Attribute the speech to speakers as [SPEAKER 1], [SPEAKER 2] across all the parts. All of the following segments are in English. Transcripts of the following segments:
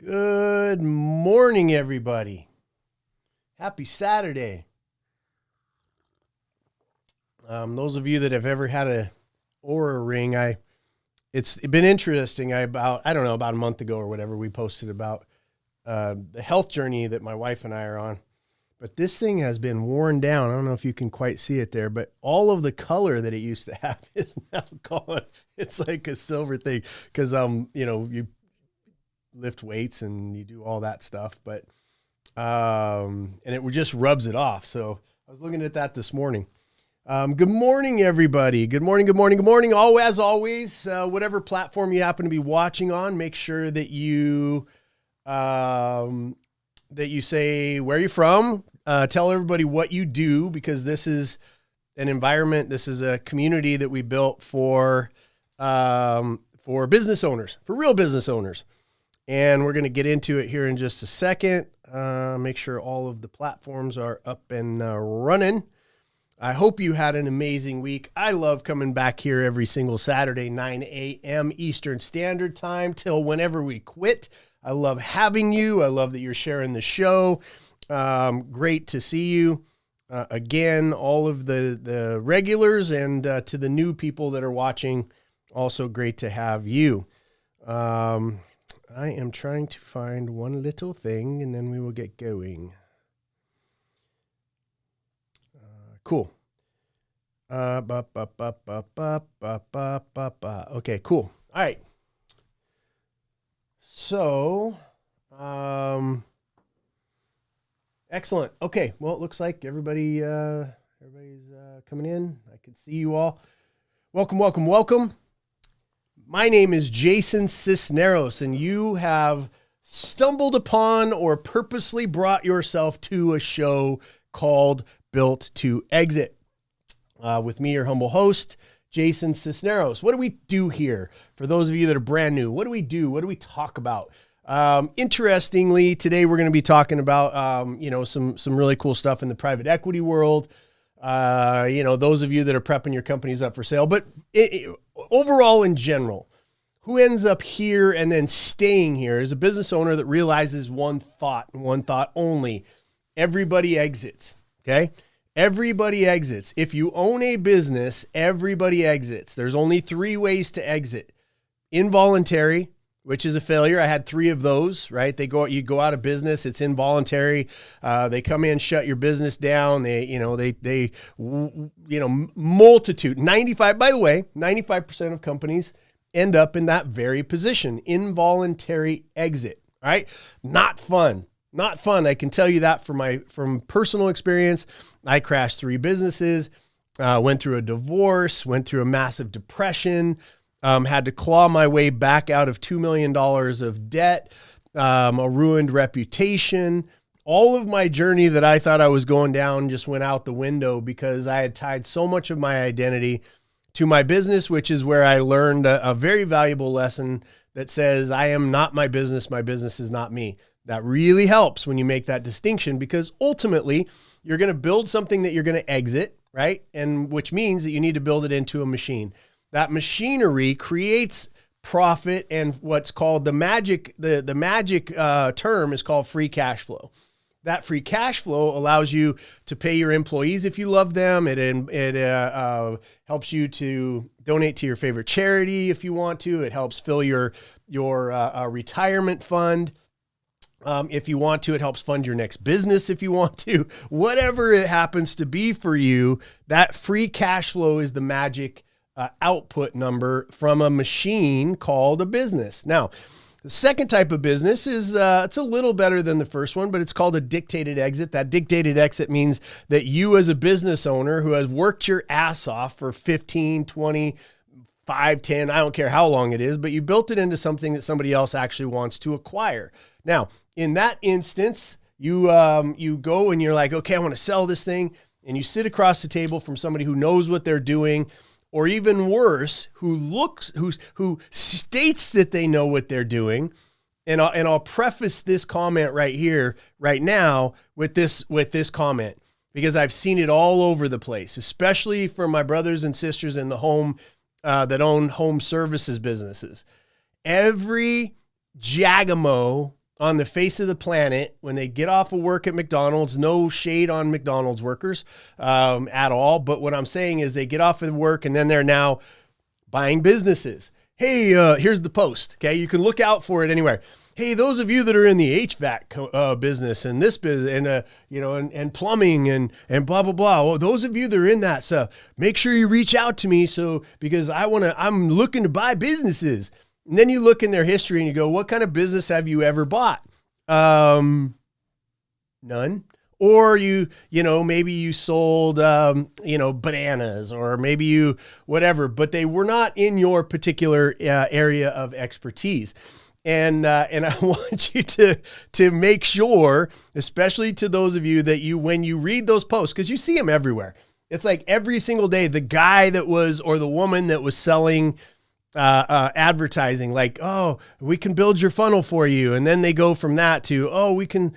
[SPEAKER 1] Good morning, everybody. Happy Saturday. Those of you that have ever had a Oura ring, it's been interesting. About a month ago or whatever, we posted about the health journey that my wife and I are on. But this thing has been worn down. I don't know if you can quite see it there, but all of the color that it used to have is now gone. It's like a silver thing because you lift weights and you do all that stuff, but and it just rubs it off. So I was looking at that this morning. Good morning, everybody. Good morning. Oh, as always, whatever platform you happen to be watching on, make sure that you say where you're from. Tell everybody what you do, because this is an environment. This is a community that we built for business owners, for real business owners. And we're going to get into it here in just a second. Make sure all of the platforms are up and running. I hope you had an amazing week. I love coming back here every single Saturday, 9 a.m. Eastern Standard Time till whenever we quit. I love having you. I love that you're sharing the show. Great to see you. Again, all of the regulars and to the new people that are watching, also great to have you. I am trying to find one little thing, and then we will get going. Cool. Okay, cool. All right. So, excellent. Okay, well, it looks like everybody's coming in. I can see you all. Welcome. My name is Jason Cisneros, and you have stumbled upon or purposely brought yourself to a show called Built to Exit. With me, your humble host, Jason Cisneros. What do we do here? For those of you that are brand new, what do we do? What do we talk about? Interestingly, today we're going to be talking about some really cool stuff in the private equity world. Those of you that are prepping your companies up for sale, but overall in general, who ends up here and then staying here is a business owner that realizes one thought only: everybody exits. Okay. Everybody exits. If you own a business, everybody exits. There's only 3 ways to exit: involuntary, which is a failure. I had 3 of those, right? You go out of business. It's involuntary. They come in, shut your business down. Multitude, 95% of companies end up in that very position, involuntary exit, right? Not fun. I can tell you that from personal experience. I crashed 3 businesses, went through a divorce, went through a massive depression, had to claw my way back out of $2 million of debt, a ruined reputation. All of my journey that I thought I was going down just went out the window because I had tied so much of my identity to my business, which is where I learned a very valuable lesson that says I am not my business is not me. That really helps when you make that distinction, because ultimately you're going to build something that you're going to exit, right? And which means that you need to build it into a machine. That machinery creates profit, and what's called the magic term is called free cash flow. That free cash flow allows you to pay your employees if you love them. It helps you to donate to your favorite charity if you want to. It helps fill your retirement fund. If you want to, it helps fund your next business if you want to. Whatever it happens to be for you, that free cash flow is the magic output number from a machine called a business. Now, the second type of business is it's a little better than the first one, but it's called a dictated exit. That dictated exit means that you as a business owner who has worked your ass off for 15, 20, 5, 10, I don't care how long it is, but you built it into something that somebody else actually wants to acquire. Now, in that instance, you go and you're like, okay, I want to sell this thing. And you sit across the table from somebody who knows what they're doing, or even worse, who states that they know what they're doing. And I'll preface this comment right here, right now, with this comment, because I've seen it all over the place, especially for my brothers and sisters in the home that own home services businesses. Every jagamo on the face of the planet when they get off of work at McDonald's. No shade on McDonald's workers at all. But what I'm saying is they get off of work and then they're now buying businesses. Hey, here's the post. Okay, you can look out for it anywhere. Hey, those of you that are in the HVAC business and this business and and plumbing and blah blah blah. Well, those of you that are in that stuff, make sure you reach out to me because I'm looking to buy businesses. And then you look in their history and you go, what kind of business have you ever bought? None. Or maybe you sold bananas, or maybe you whatever, but they were not in your particular area of expertise. And I want you to make sure, especially to those of you that when you read those posts, because you see them everywhere. It's like every single day, the guy that was, or the woman that was selling advertising, like, oh, we can build your funnel for you. And then they go from that to, oh, we can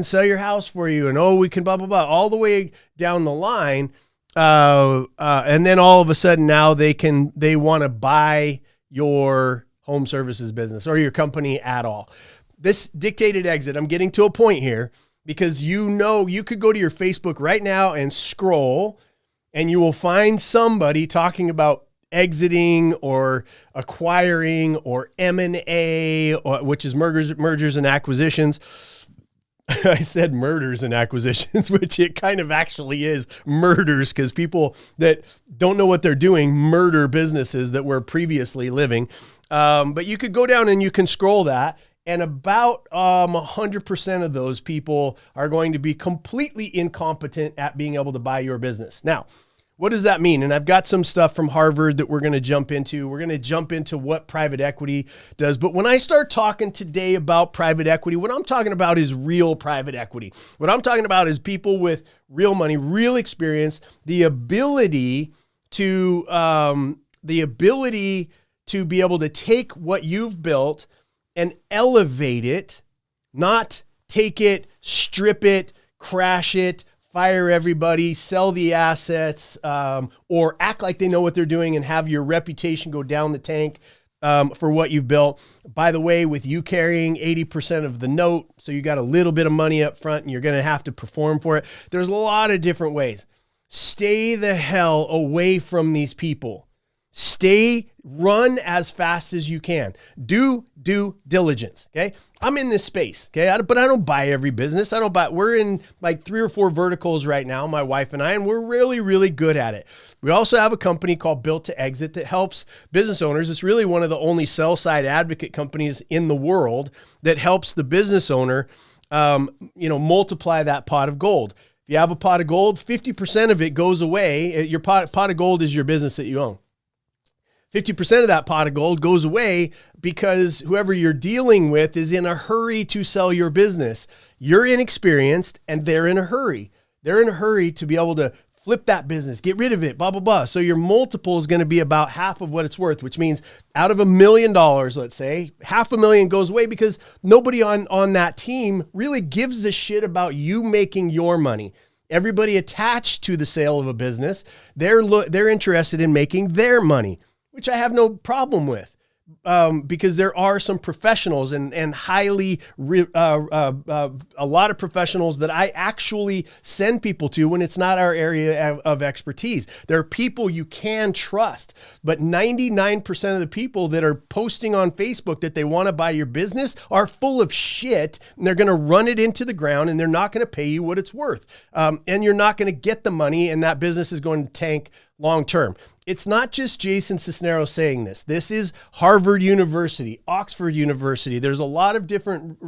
[SPEAKER 1] sell your house for you. And oh, we can blah, blah, blah, all the way down the line. And then all of a sudden now they want to buy your home services business or your company at all. This dictated exit, I'm getting to a point here because you could go to your Facebook right now and scroll and you will find somebody talking about exiting or acquiring or M&A, which is mergers and acquisitions. I said murders and acquisitions, which it kind of actually is murders because people that don't know what they're doing murder businesses that were previously living. But you could go down and you can scroll that, and about 100% of those people are going to be completely incompetent at being able to buy your business. Now, what does that mean? And I've got some stuff from Harvard that we're going to jump into. We're going to jump into what private equity does. But when I start talking today about private equity, what I'm talking about is real private equity. What I'm talking about is people with real money, real experience, the ability to be able to take what you've built and elevate it, not take it, strip it, crash it, fire everybody, sell the assets, or act like they know what they're doing and have your reputation go down the tank for what you've built. By the way, with you carrying 80% of the note, so you got a little bit of money up front and you're going to have to perform for it. There's a lot of different ways. Stay the hell away from these people. Run as fast as you can. Do due diligence. Okay. I'm in this space. Okay. But I don't buy every business. We're in like 3 or 4 verticals right now, my wife and I, and we're really, really good at it. We also have a company called Built to Exit that helps business owners. It's really one of the only sell side advocate companies in the world that helps the business owner, multiply that pot of gold. If you have a pot of gold, 50% of it goes away. Your pot of gold is your business that you own. 50% of that pot of gold goes away because whoever you're dealing with is in a hurry to sell your business. You're inexperienced and they're in a hurry. They're in a hurry to be able to flip that business, get rid of it, blah, blah, blah. So your multiple is going to be about half of what it's worth, which means out of $1 million, let's say, $500,000 goes away because nobody on that team really gives a shit about you making your money. Everybody attached to the sale of a business, they're interested in making their money, which I have no problem with, because there are some professionals and highly, a lot of professionals that I actually send people to when it's not our area of expertise. There are people you can trust, but 99% of the people that are posting on Facebook that they want to buy your business are full of shit, and they're going to run it into the ground and they're not going to pay you what it's worth. And you're not going to get the money, and that business is going to tank long term. It's not just Jason Cisneros saying this. This is Harvard University, Oxford University. There's a lot of different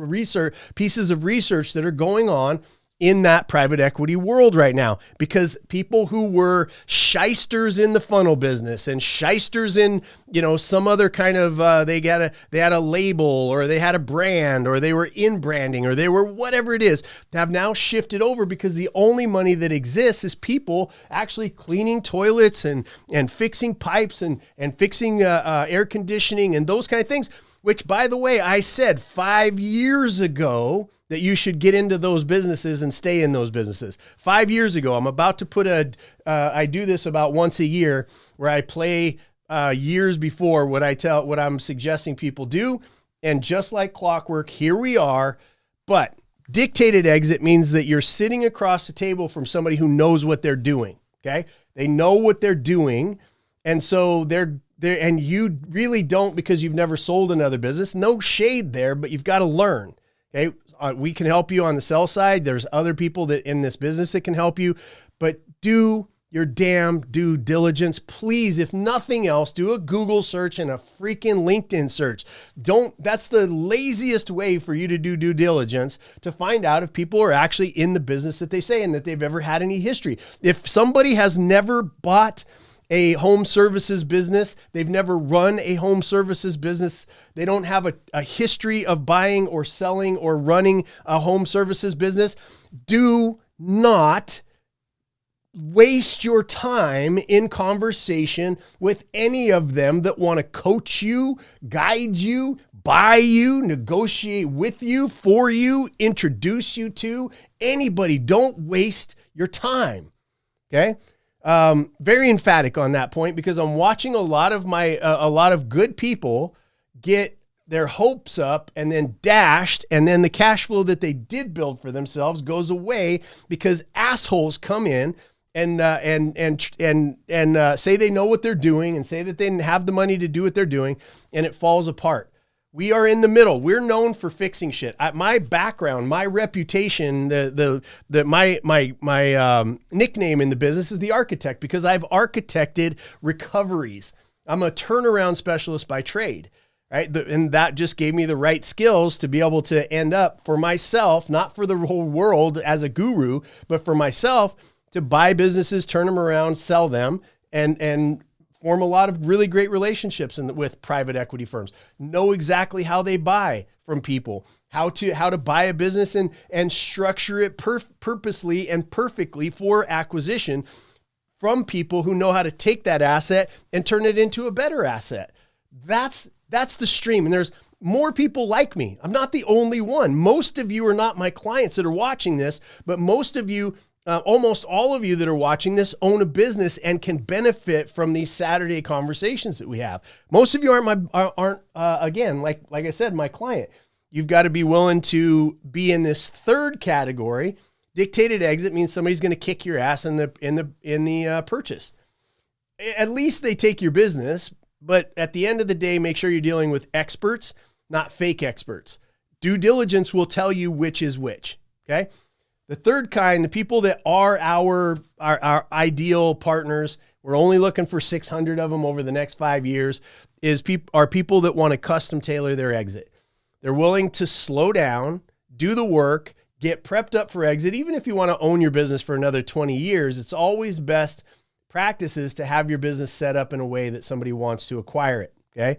[SPEAKER 1] pieces of research that are going on in that private equity world right now, because people who were shysters in the funnel business and shysters in, some other kind of, they had a label, or they had a brand, or they were in branding, or they were whatever it is, have now shifted over because the only money that exists is people actually cleaning toilets and fixing pipes and fixing air conditioning and those kind of things, which, by the way, I said 5 years ago that you should get into those businesses and stay in those businesses. 5 years ago, I'm about to put I do this about once a year where I play years before what I'm suggesting people do. And just like clockwork, here we are. But dictated exit means that you're sitting across the table from somebody who knows what they're doing. Okay. They know what they're doing. And so and you really don't, because you've never sold another business. No shade there, but you've got to learn. Okay. We can help you on the sell side. There's other people that in this business that can help you, but do your damn due diligence. Please, if nothing else, do a Google search and a freaking LinkedIn search. That's the laziest way for you to do due diligence, to find out if people are actually in the business that they say and that they've ever had any history. If somebody has never bought a home services business, they've never run a home services business, they don't have a history of buying or selling or running a home services business, do not waste your time in conversation with any of them that want to coach you, guide you, buy you, negotiate with you, for you, introduce you to anybody. Don't waste your time. Okay. Very emphatic on that point, because I'm watching a lot of good people get their hopes up and then dashed, and then the cash flow that they did build for themselves goes away because assholes come in and say they know what they're doing and say that they have the money to do what they're doing, and it falls apart. We are in the middle. We're known for fixing shit. My background, my reputation, my nickname in the business is the architect, because I've architected recoveries. I'm a turnaround specialist by trade, right? And that just gave me the right skills to be able to end up, for myself, not for the whole world as a guru, but for myself, to buy businesses, turn them around, sell them, and form a lot of really great relationships with private equity firms. Know exactly how they buy from people, how to buy a business and structure it purposely and perfectly for acquisition from people who know how to take that asset and turn it into a better asset. That's the stream. And there's more people like me. I'm not the only one. Most of you are not my clients that are watching this, but most of you, almost all of you that are watching this, own a business and can benefit from these Saturday conversations that we have. Most of you aren't again, like I said, my client. You've got to be willing to be in this third category. Dictated exit means somebody's going to kick your ass in the purchase. At least they take your business, but at the end of the day, make sure you're dealing with experts, not fake experts. Due diligence will tell you which is which. Okay. The third kind, the people that are our ideal partners, we're only looking for 600 of them over the next 5 years, are people that want to custom tailor their exit. They're willing to slow down, do the work, get prepped up for exit. Even if you want to own your business for another 20 years, it's always best practices to have your business set up in a way that somebody wants to acquire it. Okay.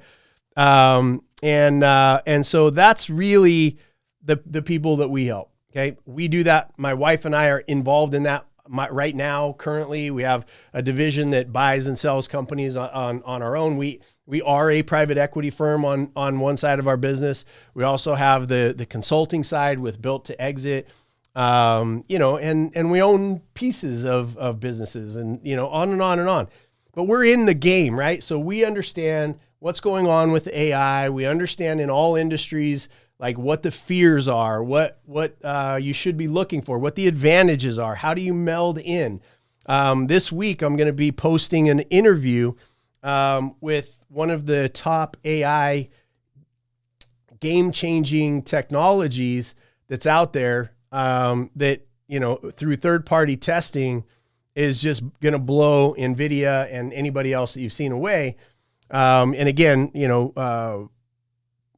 [SPEAKER 1] And so that's really the people that we help. Okay. We do that. My wife and I are involved in that right now. Currently, we have a division that buys and sells companies on our own. We are a private equity firm on one side of our business. We also have the consulting side with Built to Exit, and we own pieces of businesses, and, on and on and on. But we're in the game, right? So we understand what's going on with AI. We understand in all industries, like what the fears are, what you should be looking for, what the advantages are, how do you meld in. This week, I'm going to be posting an interview with one of the top AI game-changing technologies that's out there, that, through third-party testing is just going to blow NVIDIA and anybody else that you've seen away. And again,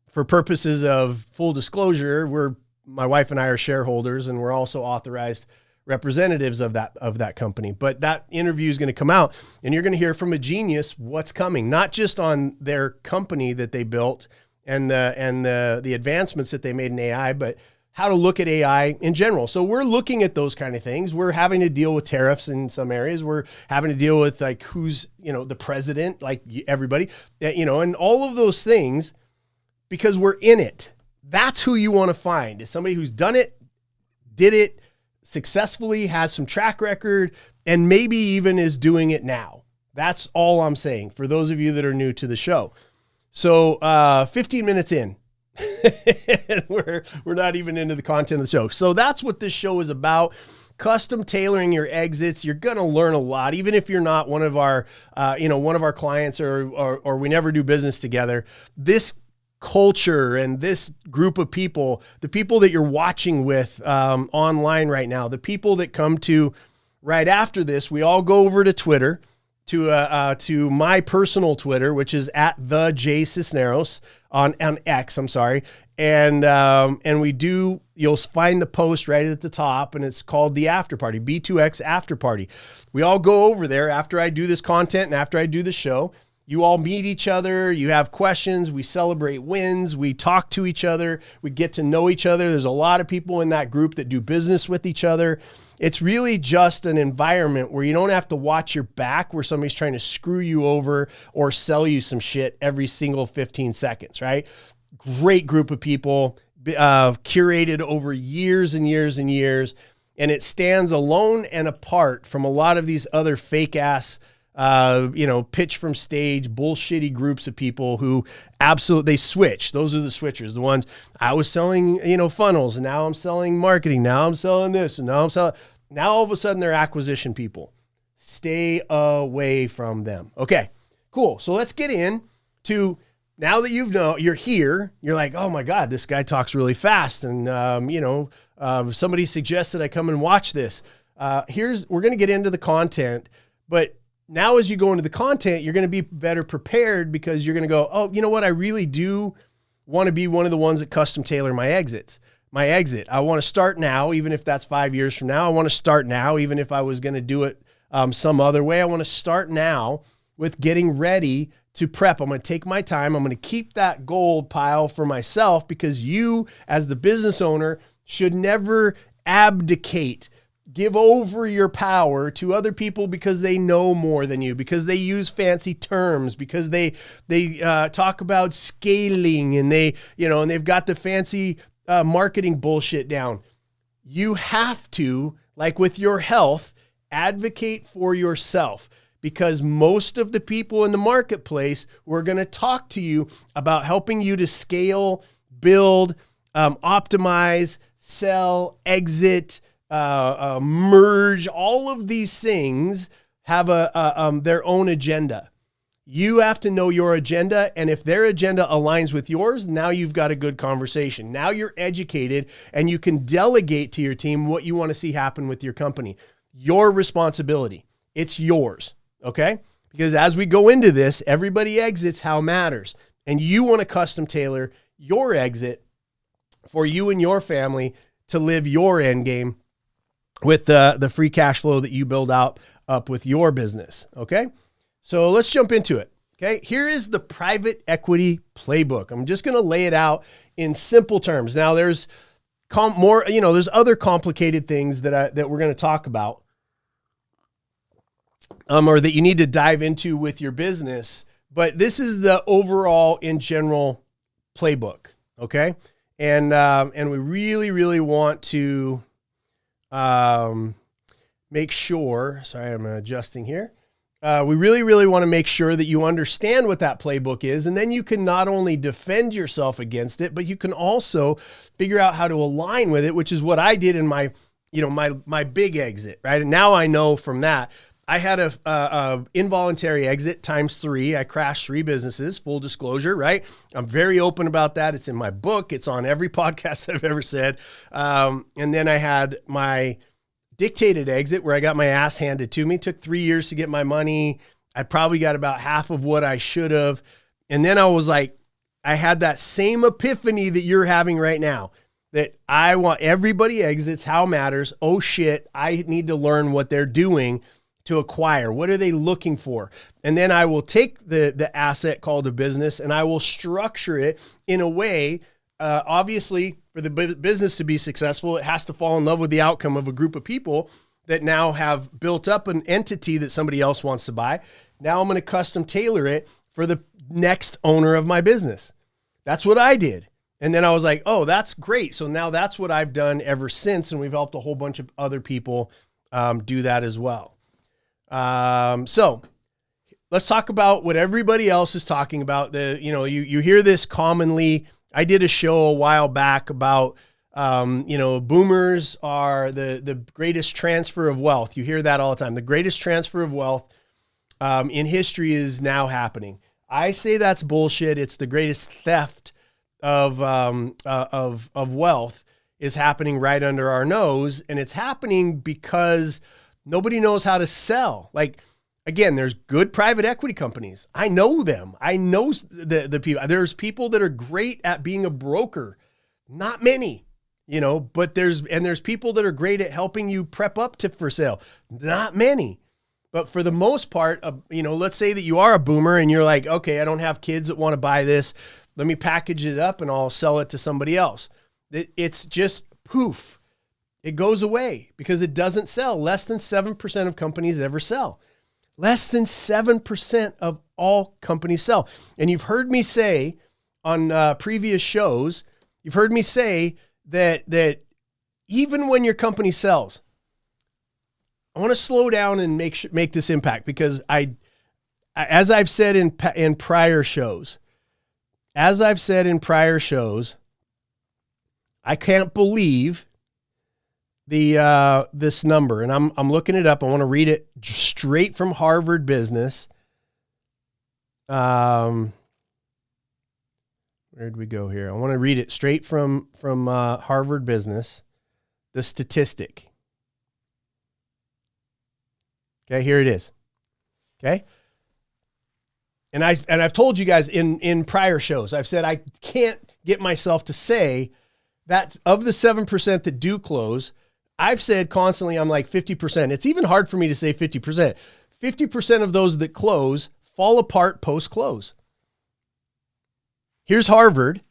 [SPEAKER 1] for purposes of full disclosure, my wife and I are shareholders, and we're also authorized representatives of that company. But that interview is going to come out, and you're going to hear from a genius what's coming, not just on their company that they built and the advancements that they made in AI, but how to look at AI in general. So we're looking at those kind of things. We're having to deal with tariffs in some areas. We're having to deal with like who's, the president, like everybody, and all of those things, because we're in it. That's who you want to find, is somebody who's done it, did it successfully, has some track record, and maybe even is doing it now. That's all I'm saying for those of you that are new to the show. So 15 minutes in, And we're not even into the content of the show. So that's what this show is about. Custom tailoring your exits. You're going to learn a lot, even if you're not one of our, one of our clients or we never do business together. This culture and this group of people, the people that you're watching with online right now, the people that come to right after this, we all go over to Twitter, to my personal Twitter, which is at the J Cisneros on X. I'm sorry. And you'll find the post right at the top, and it's called the After Party, B2X After Party. We all go over there after I do this content and after I do the show. You all meet each other. You have questions. We celebrate wins. We talk to each other. We get to know each other. There's a lot of people in that group that do business with each other. It's really just an environment where you don't have to watch your back, where somebody's trying to screw you over or sell you some shit every single 15 seconds, right? Great group of people, curated over years and years and years. And it stands alone and apart from a lot of these other fake ass, pitch from stage, bullshitty groups of people who absolutely, they switch. Those are the switchers. The ones I was selling, funnels, and now I'm selling marketing. Now I'm selling this, and now all of a sudden they're acquisition people. Stay away from them. Okay, cool. So let's get into, now that you're here, you're like, oh my God, this guy talks really fast. And, somebody suggested I come and watch this. We're going to get into the content, but now as you go into the content, you're going to be better prepared, because you're going to go, oh, you know what? I really do want to be one of the ones that custom tailor my exit. I want to start now, even if that's 5 years from now. I want to start now, even if I was going to do it some other way. I want to start now with getting ready to prep. I'm going to take my time. I'm going to keep that gold pile for myself, because you, as the business owner, should never abdicate. Give over your power to other people because they know more than you, because they use fancy terms, because they talk about scaling, and and they've got the fancy marketing bullshit down. You have to, like with your health, advocate for yourself, because most of the people in the marketplace who are going to talk to you about helping you to scale, build, optimize, sell, exit, merge, all of these things have their own agenda. You have to know your agenda, and if their agenda aligns with yours, now you've got a good conversation. Now you're educated, and you can delegate to your team what you want to see happen with your company. Your responsibility. It's yours, okay? Because as we go into this, everybody exits how matters, and you want to custom tailor your exit for you and your family to live your end game with the free cash flow that you build up with your business, okay? So let's jump into it, okay? Here is the private equity playbook. I'm just going to lay it out in simple terms. Now there's there's other complicated things that we're going to talk about, or that you need to dive into with your business, but this is the overall in general playbook, okay? And we really, really want to make sure, sorry, I'm adjusting here. We really, really want to make sure that you understand what that playbook is. And then you can not only defend yourself against it, but you can also figure out how to align with it, which is what I did in my big exit, right? And now I know from that, I had a involuntary exit times 3. I crashed 3 businesses, full disclosure, right? I'm very open about that. It's in my book. It's on every podcast I've ever said. And then I had my dictated exit where I got my ass handed to me. It took 3 years to get my money. I probably got about half of what I should have. And then I was like, I had that same epiphany that you're having right now, that I want everybody exits, how matters. Oh shit, I need to learn what they're doing to acquire. What are they looking for? And then I will take the asset called a business, and I will structure it in a way, obviously for the business to be successful, it has to fall in love with the outcome of a group of people that now have built up an entity that somebody else wants to buy. Now I'm going to custom tailor it for the next owner of my business. That's what I did. And then I was like, oh, that's great. So now that's what I've done ever since. And we've helped a whole bunch of other people do that as well. So let's talk about what everybody else is talking about. You hear this commonly I did a show a while back about, boomers are the greatest transfer of wealth. You hear that all the time. The greatest transfer of wealth in history is now happening. I say that's bullshit. It's the greatest theft of wealth is happening right under our nose. And it's happening because nobody knows how to sell. Like, again, there's good private equity companies. I know them. I know the people. There's people that are great at being a broker. Not many, but there's people that are great at helping you prep up for sale. Not many. But for the most part, let's say that you are a boomer and you're like, okay, I don't have kids that want to buy this. Let me package it up and I'll sell it to somebody else. It's just poof. It goes away because it doesn't sell. Less than 7% of companies ever sell. Less than 7% of all companies sell. And you've heard me say on previous shows, you've heard me say that even when your company sells, I want to slow down and make this impact because as I've said in prior shows, I can't believe this number, and I'm looking it up. I want to read it straight from Harvard Business. Where'd we go here? I want to read it straight from Harvard Business. The statistic. Okay, here it is. Okay. And I've told you guys in prior shows, I've said I can't get myself to say that of the 7% that do close, I've said constantly, I'm like 50%. It's even hard for me to say 50%. 50% of those that close fall apart post-close. Here's Harvard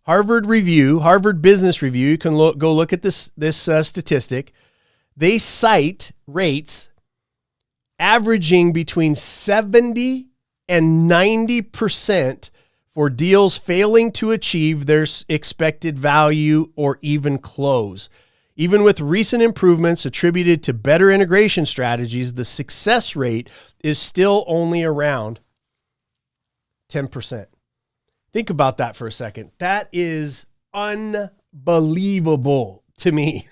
[SPEAKER 1] Business Review. You can go look at this statistic. They cite rates averaging between 70 and 90% for deals failing to achieve their expected value or even close. Even with recent improvements attributed to better integration strategies, the success rate is still only around 10%. Think about that for a second. That is unbelievable to me.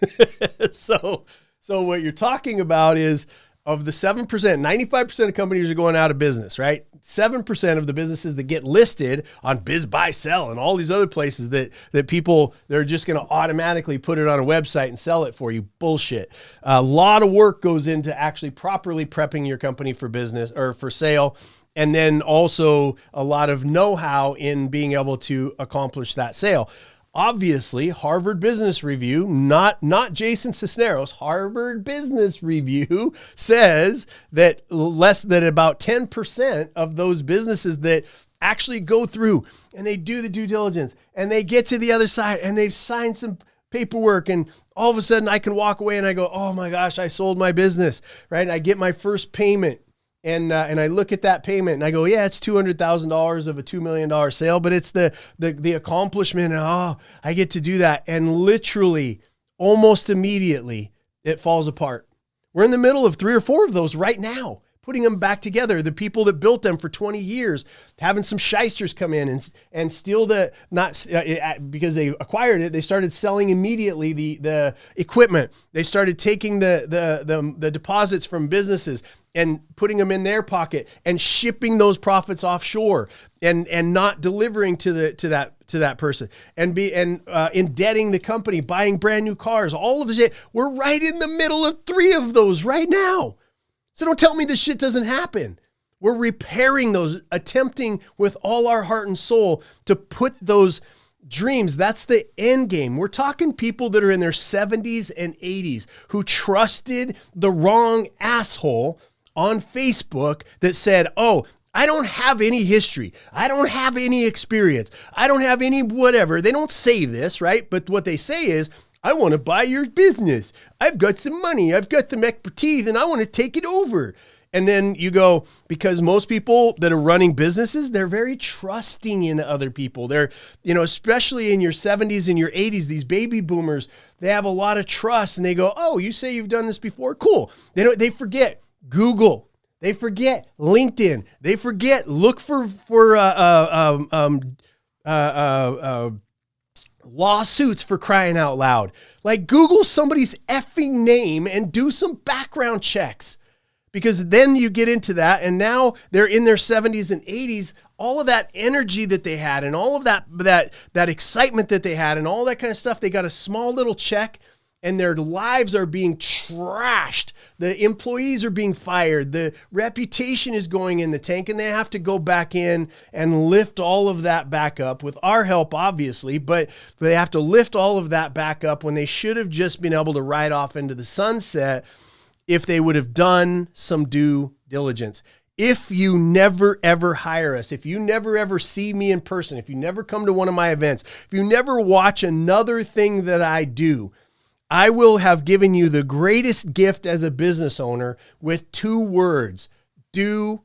[SPEAKER 1] So what you're talking about is of the 7%, 95% of companies are going out of business, right? 7% of the businesses that get listed on Biz Buy Sell and all these other places that people, they're just going to automatically put it on a website and sell it for you. Bullshit. A lot of work goes into actually properly prepping your company for business or for sale. And then also a lot of know-how in being able to accomplish that sale. Obviously, Harvard Business Review, not Jason Cisneros, Harvard Business Review says that about 10% of those businesses that actually go through and they do the due diligence and they get to the other side and they've signed some paperwork and all of a sudden I can walk away and I go, oh my gosh, I sold my business, right? And I get my first payment. And I look at that payment and I go, yeah, it's $200,000 of a $2 million sale, but it's the accomplishment. And, I get to do that. And literally almost immediately it falls apart. We're in the middle of 3 or 4 of those right now, putting them back together. The people that built them for 20 years, having some shysters come in and steal because they acquired it. They started selling immediately the equipment. They started taking the deposits from businesses and putting them in their pocket and shipping those profits offshore and not delivering to that person and indebting the company, buying brand new cars, all of it. We're right in the middle of 3 of those right now. So don't tell me this shit doesn't happen. We're repairing those, attempting with all our heart and soul to put those dreams. That's the end game. We're talking people that are in their 70s and 80s who trusted the wrong asshole on Facebook that said, oh, I don't have any history. I don't have any experience. I don't have any whatever. They don't say this, right? But what they say is, I want to buy your business. I've got some money. I've got some expertise and I want to take it over. And then you go, because most people that are running businesses, they're very trusting in other people. They're, especially in your 70s and your 80s, these baby boomers, they have a lot of trust and they go, oh, you say you've done this before? Cool. They forget Google. They forget LinkedIn. They forget, look for lawsuits for crying out loud. Like, Google somebody's effing name and do some background checks, because then you get into that, and now they're in their 70s and 80s. All of that energy that they had, and all of that excitement that they had, and all that kind of stuff, they got a small little check, and their lives are being trashed. The employees are being fired. The reputation is going in the tank, and they have to go back in and lift all of that back up with our help, obviously, but they have to lift all of that back up when they should have just been able to ride off into the sunset if they would have done some due diligence. If you never, ever hire us, if you never, ever see me in person, if you never come to one of my events, if you never watch another thing that I do, I will have given you the greatest gift as a business owner with 2 words: due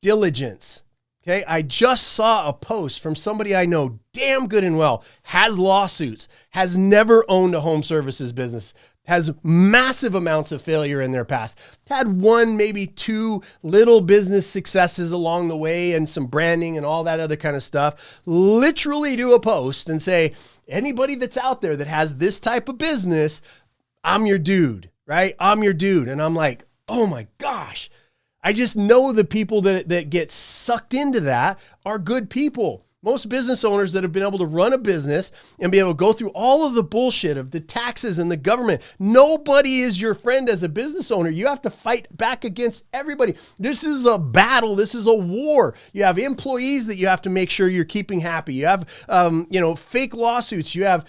[SPEAKER 1] diligence. Okay. I just saw a post from somebody I know damn good and well, has lawsuits, has never owned a home services business, has massive amounts of failure in their past, had 1, maybe 2 little business successes along the way and some branding and all that other kind of stuff. Literally do a post and say, anybody that's out there that has this type of business, I'm your dude, right? I'm your dude. And I'm like, oh my gosh, I just know the people that get sucked into that are good people. Most business owners that have been able to run a business and be able to go through all of the bullshit of the taxes and the government. Nobody is your friend as a business owner. You have to fight back against everybody. This is a battle. This is a war. You have employees that you have to make sure you're keeping happy. You have, fake lawsuits. You have,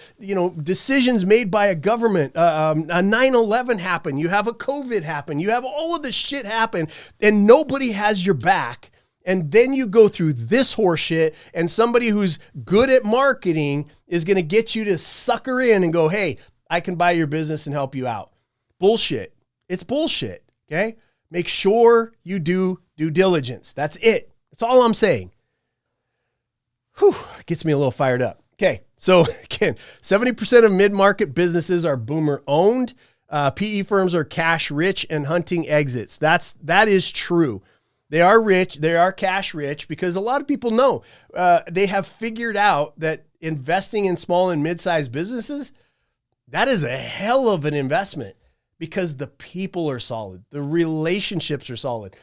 [SPEAKER 1] decisions made by a government. A 9/11 happened. You have a COVID happen. You have all of this shit happen, and nobody has your back. And then you go through this horseshit, and somebody who's good at marketing is going to get you to sucker in and go, hey, I can buy your business and help you out. Bullshit. It's bullshit. Okay. Make sure you do due diligence. That's it. That's all I'm saying. Whew, gets me a little fired up. Okay. So again, 70% of mid-market businesses are boomer owned. PE firms are cash rich and hunting exits. That is true. They are rich. They are cash rich because a lot of people know they have figured out that investing in small and mid-sized businesses, that is a hell of an investment because the people are solid. The relationships are solid.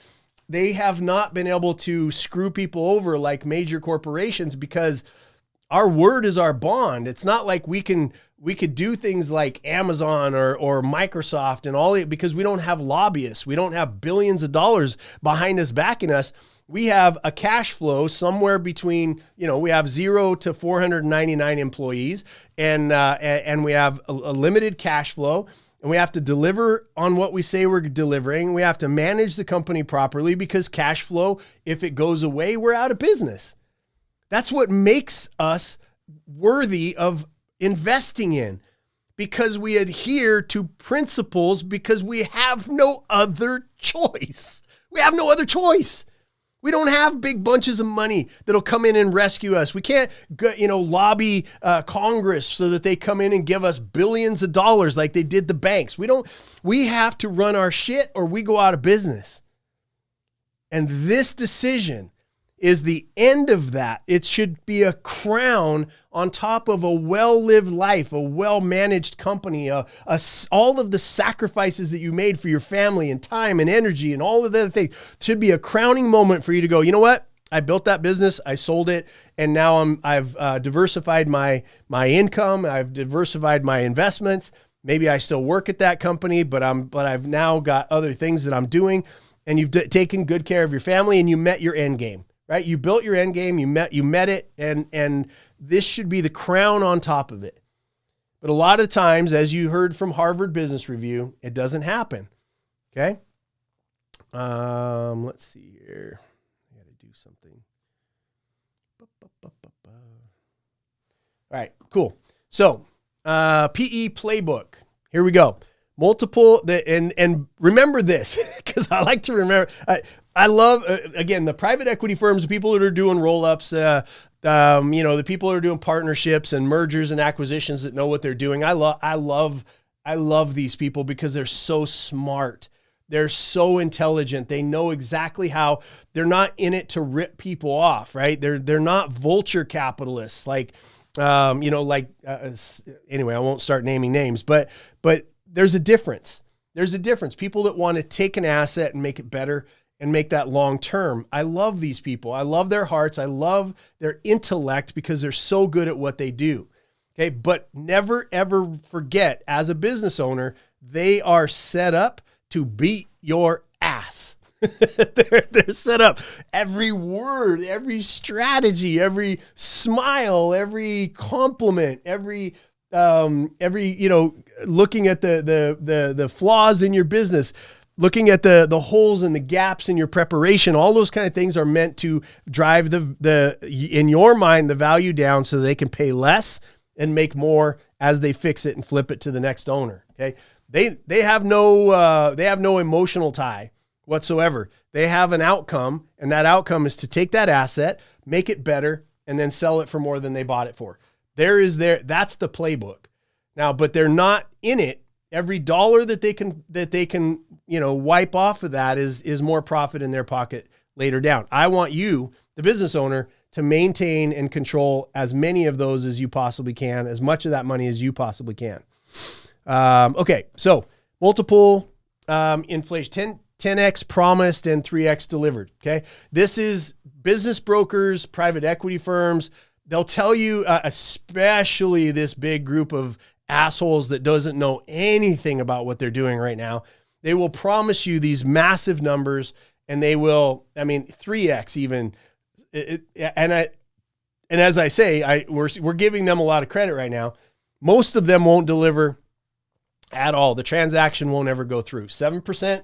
[SPEAKER 1] They have not been able to screw people over like major corporations because our word is our bond. It's not like we could do things like Amazon or Microsoft and all it because we don't have lobbyists. We don't have billions of dollars behind us backing us. We have a cash flow somewhere between, we have 0 to 499 employees and we have a limited cash flow, and we have to deliver on what we say we're delivering. We have to manage the company properly because cash flow, if it goes away, we're out of business. That's what makes us worthy of investing in, because we adhere to principles, because we have no other choice. We have no other choice. We don't have big bunches of money that'll come in and rescue us. We can't, lobby Congress so that they come in and give us billions of dollars like they did the banks. We have to run our shit or we go out of business. And this decision is the end of that. It should be a crown on top of a well-lived life, a well-managed company, all of the sacrifices that you made for your family and time and energy and all of the other things. It should be a crowning moment for you to go, you know what? I built that business, I sold it, and now I've diversified my income, I've diversified my investments. Maybe I still work at that company, but I've now got other things that I'm doing, and you've taken good care of your family, and you met your end game. Right? You built your end game, you met it, and this should be the crown on top of it. But a lot of times, as you heard from Harvard Business Review, it doesn't happen. Okay? Let's see here. I got to do something. All right, cool. So, PE Playbook. Here we go. And remember this, because I like to remember. I love, again, the private equity firms, the people that are doing roll-ups, the people that are doing partnerships and mergers and acquisitions that know what they're doing. I love these people because they're so smart. They're so intelligent. They know exactly how. They're not in it to rip people off, right? They're not vulture capitalists like, anyway, I won't start naming names, but there's a difference. There's a difference. People that want to take an asset and make it better and make that long-term. I love these people. I love their hearts. I love their intellect because they're so good at what they do. Okay. But never, ever forget, as a business owner, they are set up to beat your ass. they're set up. Every word, every strategy, every smile, every compliment, every looking at the flaws in your business, looking at the holes and the gaps in your preparation, all those kind of things are meant to drive in your mind, the value down so they can pay less and make more as they fix it and flip it to the next owner. Okay. They have no emotional tie whatsoever. They have an outcome, and that outcome is to take that asset, make it better, and then sell it for more than they bought it for. That's the playbook. Now, but they're not in it. Every dollar that they can wipe off of that is more profit in their pocket later down. I want you, the business owner, to maintain and control as many of those as you possibly can, as much of that money as you possibly can. Okay, so multiple inflation, 10x promised and 3x delivered. Okay, this is business brokers, private equity firms. They'll tell you, especially this big group of assholes that doesn't know anything about what they're doing right now. They will promise you these massive numbers, and they will, 3x even. And as I say, we're giving them a lot of credit right now. Most of them won't deliver at all. The transaction won't ever go through. 7%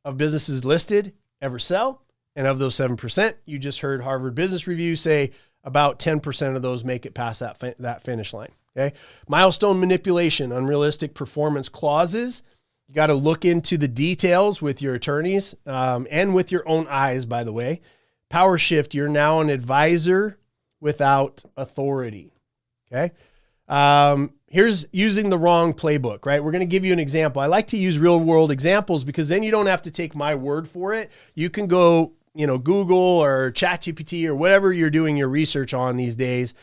[SPEAKER 1] of businesses listed ever sell. And of those 7%, you just heard Harvard Business Review say about 10% of those make it past that finish line. Okay. Milestone manipulation, unrealistic performance clauses. You got to look into the details with your attorneys and with your own eyes, by the way. Power shift, you're now an advisor without authority. Okay. Here's using the wrong playbook, right? We're going to give you an example. I like to use real world examples because then you don't have to take my word for it. You can go, Google or ChatGPT or whatever you're doing your research on these days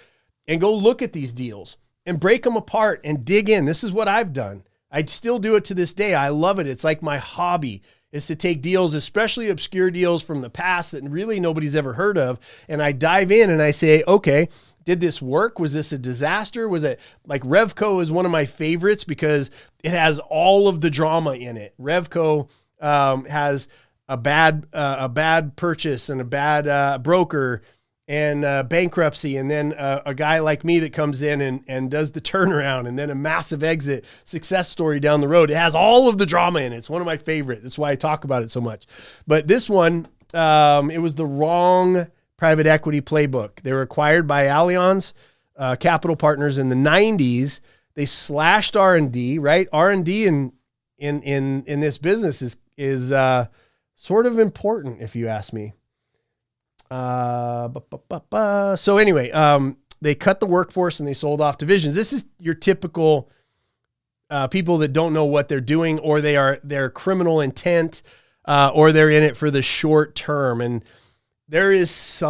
[SPEAKER 1] and go look at these deals and break them apart and dig in. This is what I've done. I still do it to this day. I love it. It's like my hobby is to take deals, especially obscure deals from the past that really nobody's ever heard of. And I dive in and I say, okay, did this work? Was this a disaster? Was it like Revco is one of my favorites because it has all of the drama in it. Revco has a bad purchase and a bad broker and bankruptcy. And then a guy like me that comes in and does the turnaround and then a massive exit success story down the road. It has all of the drama in it. It's one of my favorite. That's why I talk about it so much. But this one, it was the wrong private equity playbook. They were acquired by Allianz Capital Partners in the 90s. They slashed R&D, right? R&D in this business is sort of important, if you ask me. So anyway, they cut the workforce and they sold off divisions. This is your typical people that don't know what they're doing, or they're criminal intent, or they're in it for the short term. And there is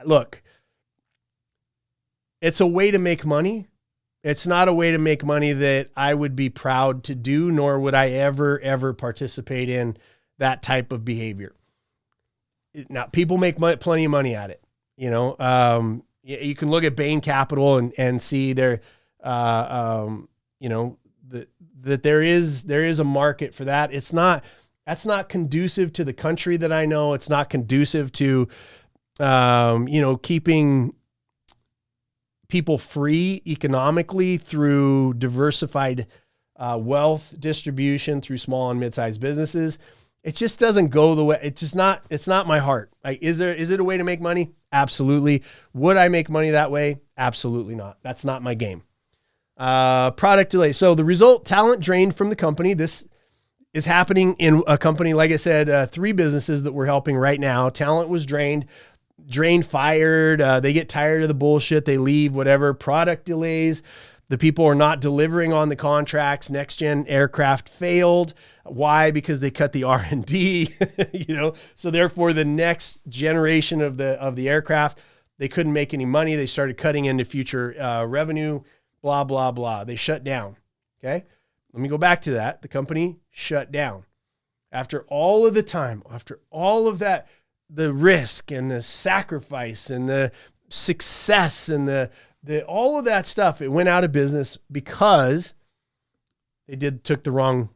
[SPEAKER 1] look, it's a way to make money. It's not a way to make money that I would be proud to do, nor would I ever participate in that type of behavior. Now, people make plenty of money at it. You can look at Bain Capital and see that there is a market for that. That's not conducive to the country that I know. It's not conducive to, keeping people free economically through diversified wealth distribution through small and mid-sized businesses. It just doesn't go the way. It's not my heart. Like, is it a way to make money? Absolutely. Would I make money that way? Absolutely not. That's not my game. Product delay. So the result, talent drained from the company. This is happening in a company, like I said, 3 businesses that we're helping right now. Talent was drained, fired. They get tired of the bullshit. They leave, whatever. Product delays. The people are not delivering on the contracts. Next gen aircraft failed. Why? Because they cut the R&D, so therefore the next generation of the aircraft, they couldn't make any money. They started cutting into future revenue, blah, blah, blah. They shut down. Okay. Let me go back to that. The company shut down. After all of the time, after all of that, the risk and the sacrifice and the success and the all of that stuff, it went out of business because they took the wrong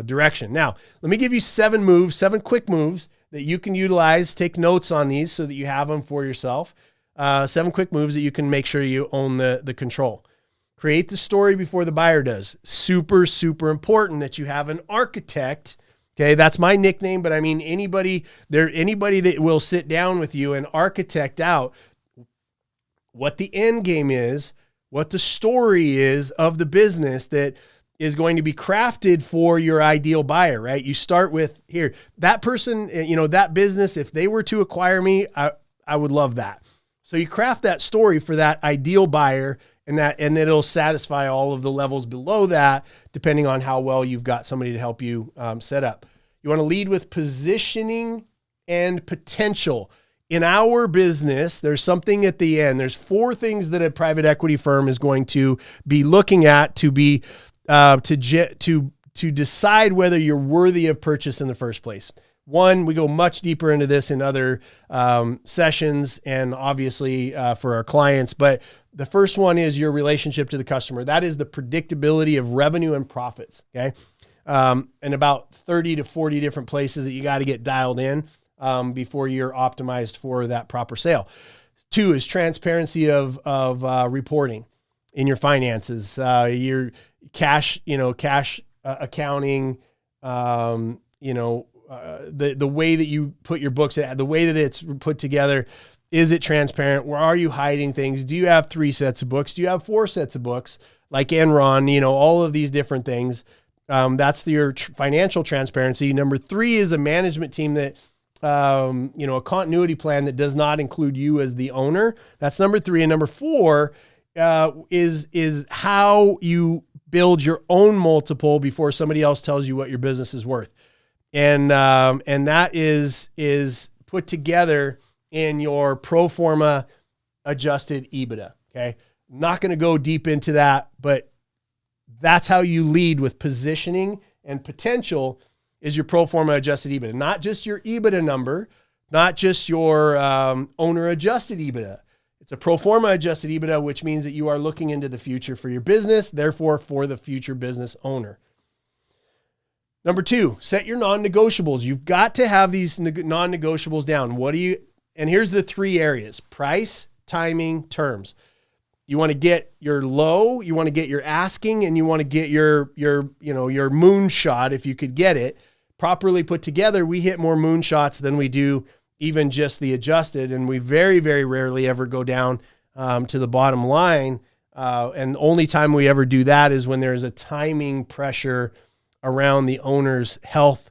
[SPEAKER 1] direction. Now, let me give you 7 quick moves that you can utilize. Take notes on these so that you have them for yourself. 7 quick moves that you can make sure you own the control. Create the story before the buyer does. Super, super important that you have an architect. Okay, that's my nickname, but I mean anybody that will sit down with you and architect out what the end game is, what the story is of the business that is going to be crafted for your ideal buyer, right? You start with here, that person, that business, if they were to acquire me, I would love that. So you craft that story for that ideal buyer, and then it'll satisfy all of the levels below that, depending on how well you've got somebody to help you set up. You want to lead with positioning and potential. In our business, there's something at the end. There's 4 things that a private equity firm is going to be looking at to decide whether you're worthy of purchase in the first place. 1, we go much deeper into this in other sessions and obviously for our clients, but the first one is your relationship to the customer. That is the predictability of revenue and profits, okay? And about 30 to 40 different places that you got to get dialed in before you're optimized for that proper sale. 2 is transparency of reporting in your finances, your cash accounting, the way that you put your books, the way that it's put together. Is it transparent? Where are you hiding things? Do you have 3 sets of books? Do you have 4 sets of books like Enron? All of these different things. That's your financial transparency. Number 3 is a management team that, a continuity plan that does not include you as the owner. That's number 3. And number 4 is how you build your own multiple before somebody else tells you what your business is worth. And that is put together in your pro forma adjusted EBITDA. Okay. Not going to go deep into that, but that's how you lead with positioning and potential is your pro forma adjusted EBITDA, not just your EBITDA number, not just your owner adjusted EBITDA. It's a pro forma adjusted EBITDA, which means that you are looking into the future for your business, therefore for the future business owner. Number 2, set your non-negotiables. You've got to have these non-negotiables down. And here's the 3 areas: price, timing, terms. You want to get your low, you want to get your asking, and you want to get your moonshot if you could get it properly put together. We hit more moonshots than we do even just the adjusted, and we very, very rarely ever go down to the bottom line. And the only time we ever do that is when there's a timing pressure around the owner's health,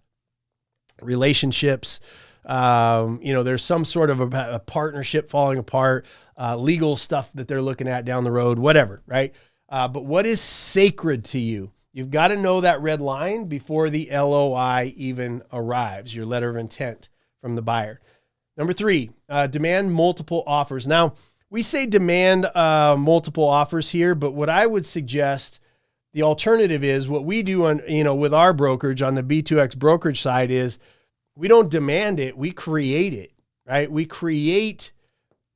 [SPEAKER 1] relationships. There's some sort of a partnership falling apart, legal stuff that they're looking at down the road, whatever, right? But what is sacred to you? You've got to know that red line before the LOI even arrives, your letter of intent from the buyer. Number 3, demand multiple offers. Now, we say demand multiple offers here, but what I would suggest, the alternative is what we do on, with our brokerage on the B2X brokerage side is we don't demand it, we create it, right? We create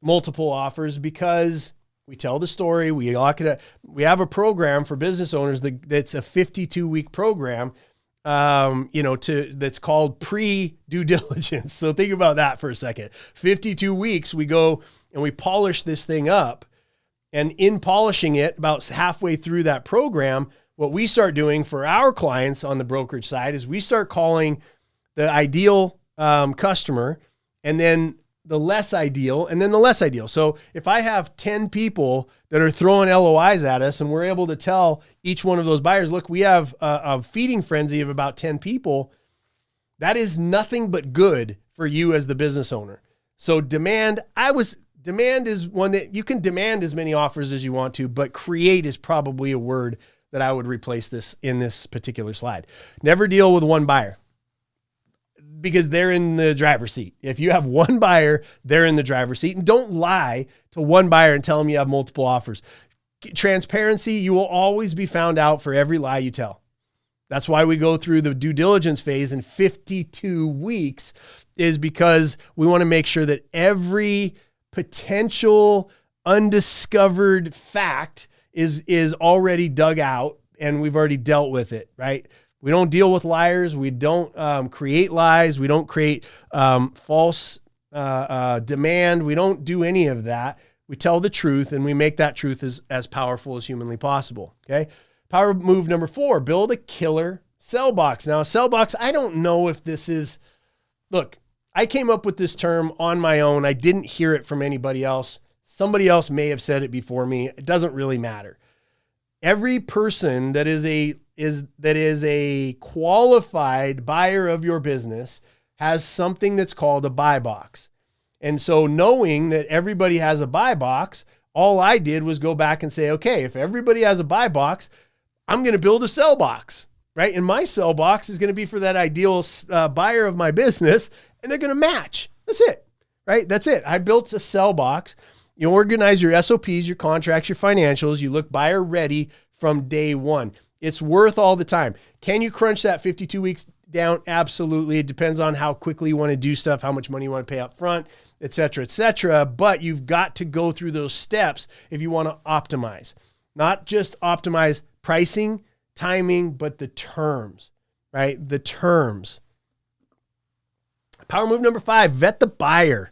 [SPEAKER 1] multiple offers because we tell the story. We have a program for business owners that's a 52-week program, that's called pre-due diligence. So think about that for a second. 52 weeks, we go and we polish this thing up. And in polishing it, about halfway through that program, what we start doing for our clients on the brokerage side is we start calling the ideal customer, and then the less ideal, and then the less ideal. So if I have 10 people that are throwing LOIs at us and we're able to tell each one of those buyers, look, we have a feeding frenzy of about 10 people, that is nothing but good for you as the business owner. So demand Demand is one that you can demand as many offers as you want to, but create is probably a word that I would replace this in this particular slide. Never deal with one buyer because they're in the driver's seat. If you have one buyer, they're in the driver's seat, and don't lie to one buyer and tell them you have multiple offers. Transparency, you will always be found out for every lie you tell. That's why we go through the due diligence phase in 52 weeks, is because we want to make sure that every potential undiscovered fact is already dug out and we've already dealt with it, right? We don't deal with liars. We don't create lies. We don't create false demand. We don't do any of that. We tell the truth and we make that truth as powerful as humanly possible, okay? Power move number 4, build a killer sell box. Now, a sell box, I don't know if this is, look, I came up with this term on my own. I didn't hear it from anybody else. Somebody else may have said it before me. It doesn't really matter. Every person that is a qualified buyer of your business has something that's called a buy box. And so knowing that everybody has a buy box, all I did was go back and say, okay, if everybody has a buy box, I'm going to build a sell box, right? And my sell box is going to be for that ideal buyer of my business, and they're going to match. That's it, right? That's it. I built a sell box. You organize your SOPs, your contracts, your financials. You look buyer ready from day one. It's worth all the time. Can you crunch that 52 weeks down? Absolutely. It depends on how quickly you want to do stuff, how much money you want to pay up front, et cetera, et cetera. But you've got to go through those steps if you want to optimize. Not just optimize pricing, timing, but the terms, right? The terms. Power move number 5, vet the buyer.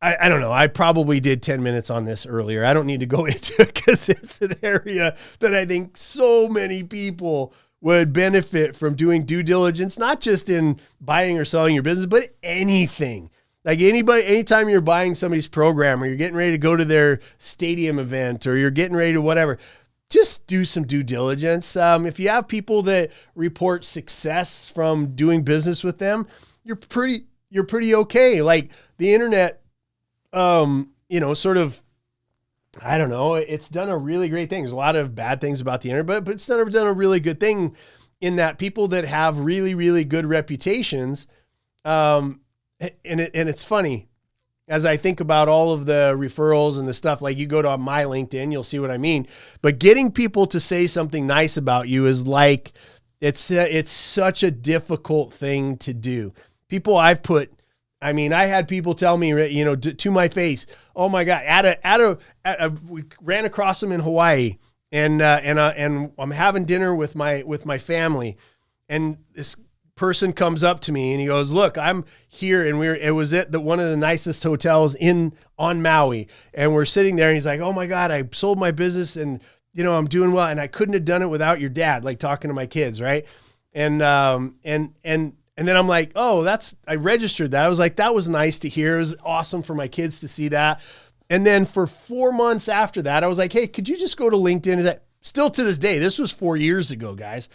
[SPEAKER 1] I don't know. I probably did 10 minutes on this earlier. I don't need to go into it because it's an area that I think so many people would benefit from doing due diligence, not just in buying or selling your business, but anything. Like anytime you're buying somebody's program or you're getting ready to go to their stadium event or you're getting ready to whatever, just do some due diligence. If you have people that report success from doing business with them, you're pretty okay. Like the internet, sort of, I don't know, it's done a really great thing. There's a lot of bad things about the internet, but it's done a really good thing in that people that have really, really good reputations. And it's funny as I think about all of the referrals and the stuff, like you go to my LinkedIn, you'll see what I mean, but getting people to say something nice about you is like, it's such a difficult thing to do. People I had people tell me, to my face, oh my God, we ran across them in Hawaii and I'm having dinner with my family. And this person comes up to me and he goes, look, I'm here. And it was at one of the nicest hotels on Maui. And we're sitting there and he's like, oh my God, I sold my business and, I'm doing well. And I couldn't have done it without your dad, like talking to my kids. Right. And then I'm like, oh, I registered that. I was like, that was nice to hear. It was awesome for my kids to see that. And then for 4 months after that, I was like, hey, could you just go to LinkedIn? Is that still to this day? This was 4 years ago, guys.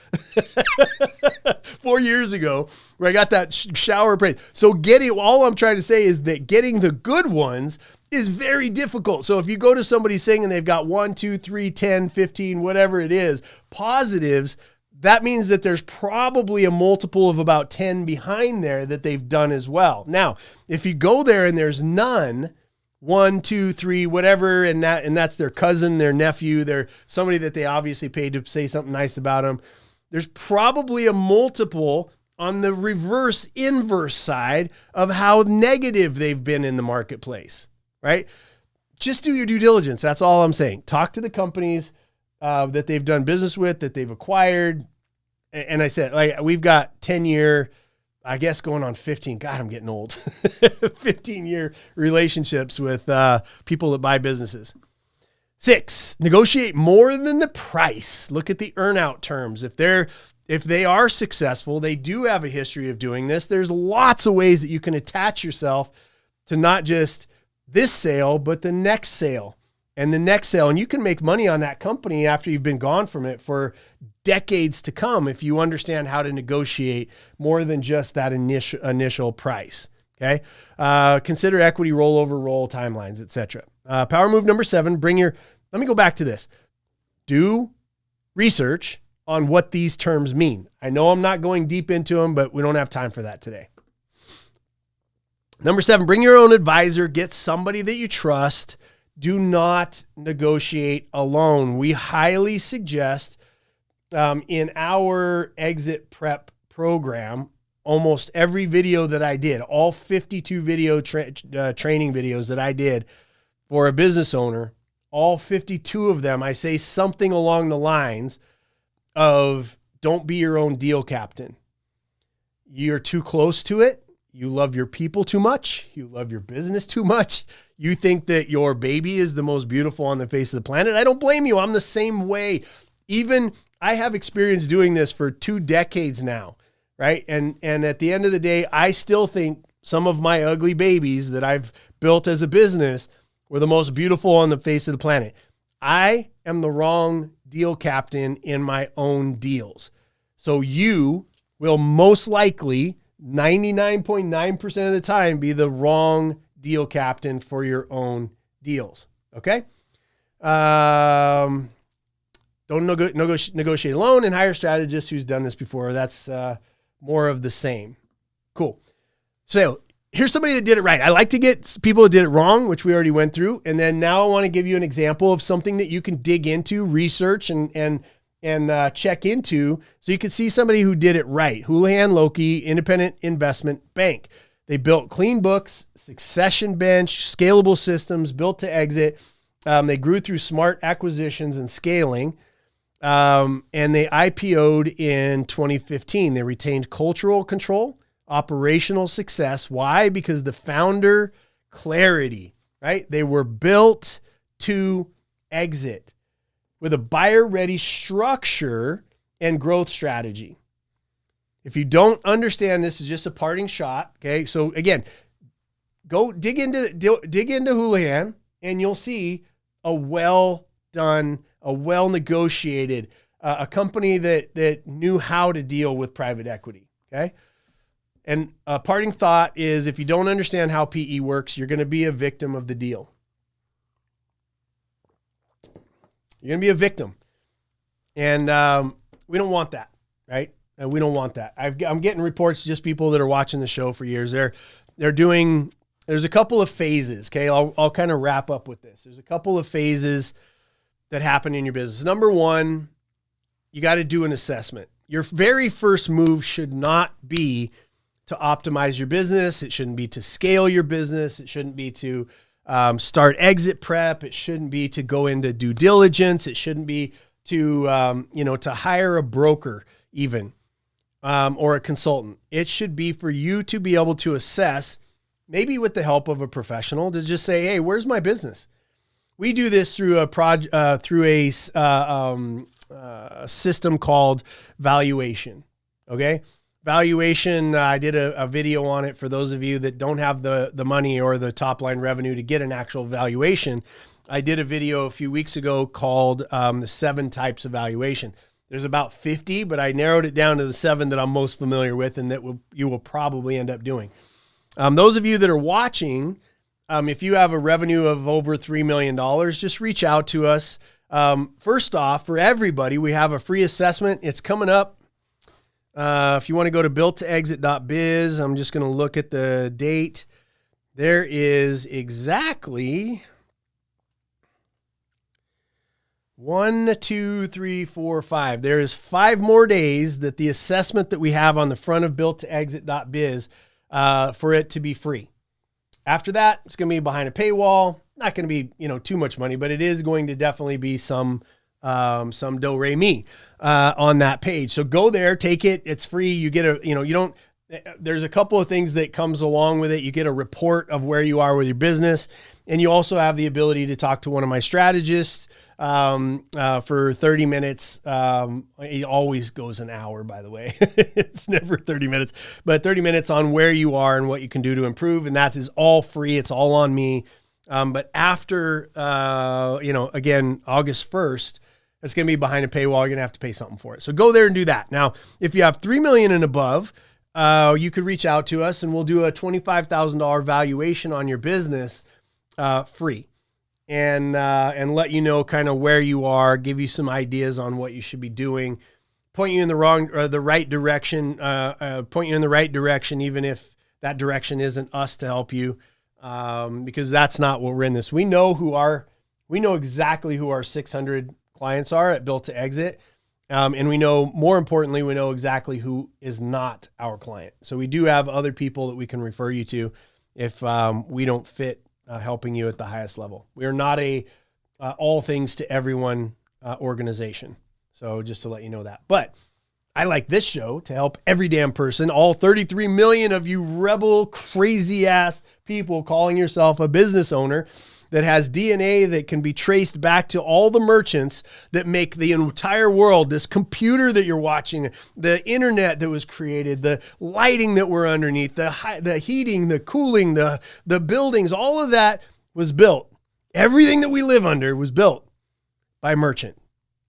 [SPEAKER 1] 4 years ago where I got that shower praise. So all I'm trying to say is that getting the good ones is very difficult. So if you go to somebody saying and they've got 1, 2, 3, 10, 15, whatever it is, positives, that means that there's probably a multiple of about 10 behind there that they've done as well. Now, if you go there and there's none, 1, 2, 3, whatever, and that's their cousin, their nephew, they're somebody that they obviously paid to say something nice about them, there's probably a multiple on the inverse side of how negative they've been in the marketplace, right? Just do your due diligence. That's all I'm saying. Talk to the companies that they've done business with, that they've acquired. And I said, like, we've got 10-year, I guess going on 15. God, I'm getting old. 15-year relationships with people that buy businesses. 6, negotiate more than the price. Look at the earnout terms. If they are successful, they do have a history of doing this. There's lots of ways that you can attach yourself to not just this sale, but the next sale. And the next sale, and you can make money on that company after you've been gone from it for decades to come if you understand how to negotiate more than just that initial price. Okay. Consider equity rollover, roll timelines, etc. Power move number 7, let me go back to this. Do research on what these terms mean. I know I'm not going deep into them, but we don't have time for that today. Number 7, bring your own advisor. Get somebody that you trust. Do not negotiate alone. We highly suggest in our exit prep program, almost every video that I did, all 52 training videos that I did for a business owner, all 52 of them, I say something along the lines of don't be your own deal captain. You're too close to it. You love your people too much. You love your business too much. You think that your baby is the most beautiful on the face of the planet. I don't blame you. I'm the same way. Even I have experience doing this for 2 decades now, right? And at the end of the day, I still think some of my ugly babies that I've built as a business were the most beautiful on the face of the planet. I am the wrong deal captain in my own deals. So you will most likely 99.9% of the time be the wrong deal captain for your own deals. Okay. Don't negotiate alone, and hire a strategist who's done this before. That's more of the same. Cool. So here's somebody that did it right. I like to get people that did it wrong, which we already went through. And then now I want to give you an example of something that you can dig into, research, and check into so you can see somebody who did it right. Houlihan Lokey, Independent Investment Bank. They built clean books, succession bench, scalable systems, built to exit. They grew through smart acquisitions and scaling. And they IPO'd in 2015. They retained cultural control, operational success. Why? Because the founder clarity, right? They were built to exit with a buyer-ready structure and growth strategy. If you don't understand, this is just a parting shot. Okay. So again, go dig into Houlihan, and you'll see a well-done, a well-negotiated, a company that knew how to deal with private equity. Okay. And a parting thought is, if you don't understand how PE works, you're going to be a victim of the deal. You're going to be a victim. And we don't want that, right? And we don't want that. I'm getting reports, just people that are watching the show for years. They're doing, there's a couple of phases. Okay. I'll kind of wrap up with this. There's a couple of phases that happen in your business. Number 1, you got to do an assessment. Your very first move should not be to optimize your business. It shouldn't be to scale your business. It shouldn't be to start exit prep. It shouldn't be to go into due diligence. It shouldn't be to, to hire a broker even, or a consultant. It should be for you to be able to assess, maybe with the help of a professional, to just say, hey, where's my business? We do this through a system called valuation. Okay. Valuation, I did a video on it for those of you that don't have the money or the top line revenue to get an actual valuation. I did a video a few weeks ago called the 7 types of valuation. There's about 50, but I narrowed it down to the 7 that I'm most familiar with and that you will probably end up doing. Those of you that are watching, if you have a revenue of over $3 million, just reach out to us. First off, for everybody, we have a free assessment. It's coming up. If you want to go to builttoexit.biz, I'm just going to look at the date. There is exactly 1, 2, 3, 4, 5. There is 5 more days that the assessment that we have on the front of builttoexit.biz for it to be free. After that, it's going to be behind a paywall. Not going to be, too much money, but it is going to definitely be some do-re-mi on that page. So go there, take it. It's free. You get there's a couple of things that comes along with it. You get a report of where you are with your business. And you also have the ability to talk to one of my strategists for 30 minutes. It always goes an hour, by the way. It's never 30 minutes, but 30 minutes on where you are and what you can do to improve. And that is all free. It's all on me. But after, again, August 1st, it's going to be behind a paywall. You're going to have to pay something for it. So go there and do that. Now, if you have 3 million and above, you could reach out to us and we'll do a $25,000 valuation on your business free. And let you know kind of where you are, give you some ideas on what you should be doing, point you in the right direction, point you in the right direction, even if that direction isn't us to help you, because that's not what we're in this. We know exactly who our 600 clients are at Built to Exit. And we know, more importantly, we know exactly who is not our client. So we do have other people that we can refer you to if we don't fit helping you at the highest level. We are not a all things to everyone organization. So just to let you know that. But I like this show to help every damn person, all 33 million of you rebel, crazy ass people calling yourself a business owner that has DNA that can be traced back to all the merchants that make the entire world, this computer that you're watching, the internet that was created, the lighting that we're underneath, the heating, the cooling, the buildings, all of that was built. Everything that we live under was built by a merchant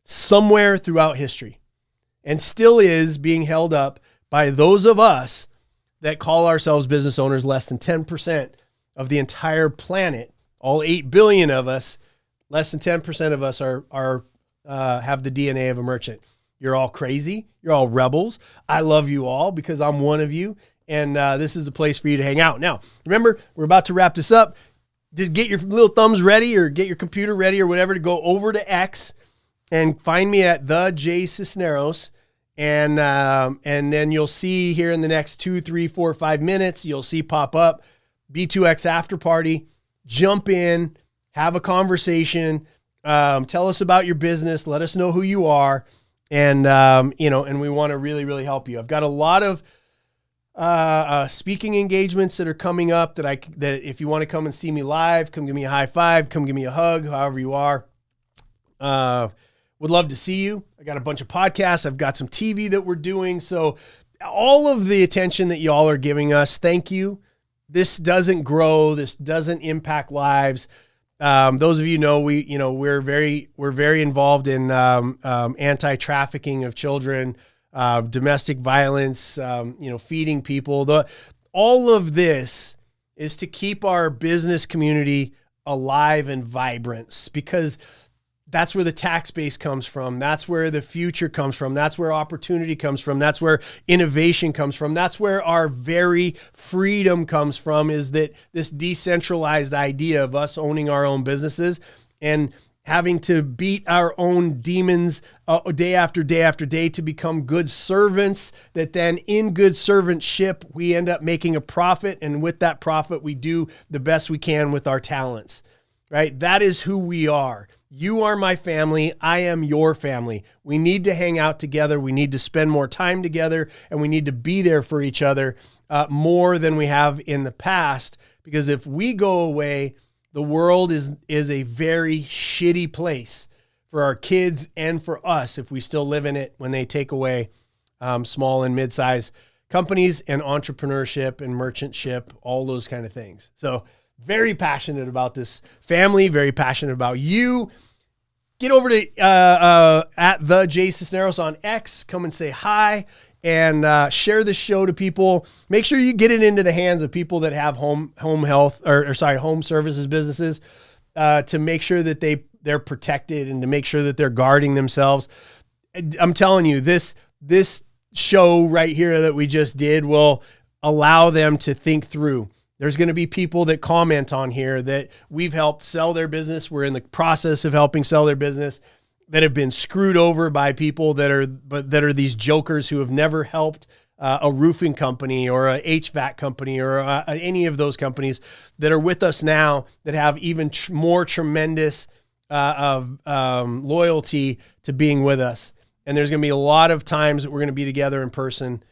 [SPEAKER 1] somewhere throughout history and still is being held up by those of us that call ourselves business owners. Less than 10% of the entire planet, all 8 billion of us, less than 10% of us have the DNA of a merchant. You're all crazy. You're all rebels. I love you all because I'm one of you. And this is the place for you to hang out. Now, remember, we're about to wrap this up. Just get your little thumbs ready or get your computer ready or whatever to go over to X and find me at the J Cisneros. And then you'll see here in the next 2, 3, 4, 5 minutes, you'll see pop up B2X After Party. Jump in, have a conversation, tell us about your business, let us know who you are, and and we want to really, really help you. I've got a lot of speaking engagements that are coming up that if you want to come and see me live, come give me a high five, come give me a hug, however you are. Would love to see you. I got a bunch of podcasts. I've got some TV that we're doing. So all of the attention that y'all are giving us, thank you. This doesn't grow. This doesn't impact lives. Those of you know, we're very involved in anti-trafficking of children, domestic violence, feeding people. All of this is to keep our business community alive and vibrant, because that's where the tax base comes from. That's where the future comes from. That's where opportunity comes from. That's where innovation comes from. That's where our very freedom comes from, is that this decentralized idea of us owning our own businesses and having to beat our own demons day after day after day to become good servants, that then in good servantship, we end up making a profit. And with that profit, we do the best we can with our talents, right? That is who we are. You are my family. I am your family. We need to hang out together. We need to spend more time together, and we need to be there for each other more than we have in the past. Because if we go away, the world is a very shitty place for our kids and for us if we still live in it when they take away small and mid-sized companies and entrepreneurship and merchantship, all those kind of things. So very passionate about this family, very passionate about you. Get over to at the J Cisneros on X. Come and say hi and share this show to people. Make sure you get it into the hands of people that have home services businesses, to make sure that they're protected and to make sure that they're guarding themselves. I'm telling you, this show right here that we just did will allow them to think through. There's going to be people that comment on here that we've helped sell their business. We're in the process of helping sell their business, that have been screwed over by people that are these jokers who have never helped a roofing company or a HVAC company or any of those companies that are with us now, that have even more tremendous loyalty to being with us. And there's going to be a lot of times that we're going to be together in person.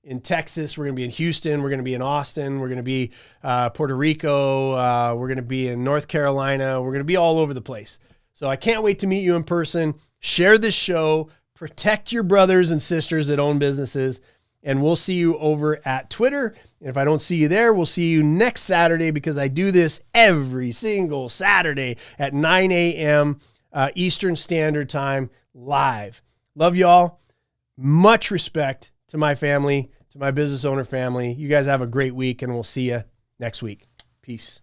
[SPEAKER 1] In Texas, we're going to be in Houston, we're going to be in Austin, we're going to be Puerto Rico, we're going to be in North Carolina, we're going to be all over the place. So I can't wait to meet you in person. Share this show, protect your brothers and sisters that own businesses, and we'll see you over at Twitter. And if I don't see you there, we'll see you next Saturday, because I do this every single Saturday at 9 a.m. Eastern Standard Time live. Love y'all. Much respect to my family, to my business owner family. You guys have a great week, and we'll see you next week. Peace.